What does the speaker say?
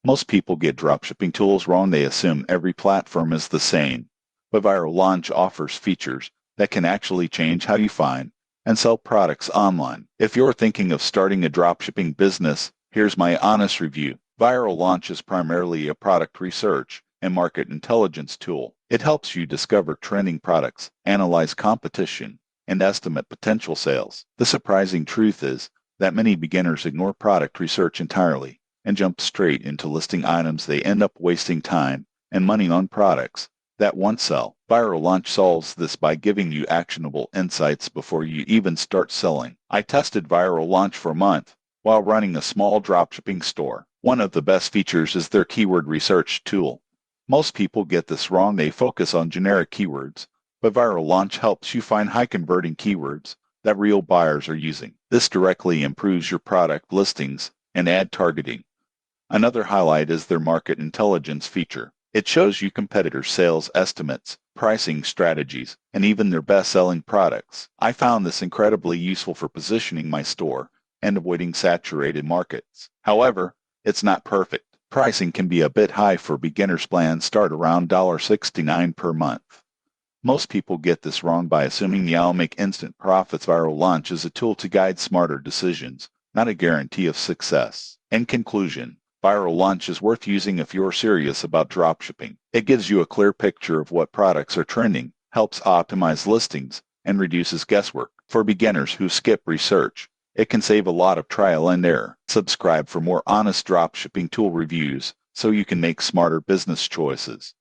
Most people get dropshipping tools wrong. They assume every platform is the same. But Viral Launch offers features that can actually change how you find and sell products online. If you're thinking of starting a dropshipping business, here's my honest review. Viral Launch is primarily a product research and market intelligence tool. It helps you discover trending products, analyze competition, and estimate potential sales. The surprising truth is that many beginners ignore product research entirely and jump straight into listing items. They end up wasting time and money on products that won't sell. Viral Launch solves this by giving you actionable insights before you even start selling. I tested Viral Launch for a month while running a small dropshipping store. One of the best features is their keyword research tool. Most people get this wrong. They focus on generic keywords, but Viral Launch helps you find high-converting keywords that real buyers are using. This directly improves your product listings and ad targeting. Another highlight is their market intelligence feature. It shows you competitors' sales estimates, pricing strategies, and even their best-selling products. I found this incredibly useful for positioning my store and avoiding saturated markets. However, it's not perfect. Pricing can be a bit high for beginners. Plans start around $69 per month. Most people get this wrong by assuming you'll make instant profits. Viral Launch is a tool to guide smarter decisions, not a guarantee of success. In conclusion, Viral Launch is worth using if you're serious about dropshipping. It gives you a clear picture of what products are trending, helps optimize listings, and reduces guesswork. For beginners who skip research, it can save a lot of trial and error. Subscribe for more honest dropshipping tool reviews so you can make smarter business choices.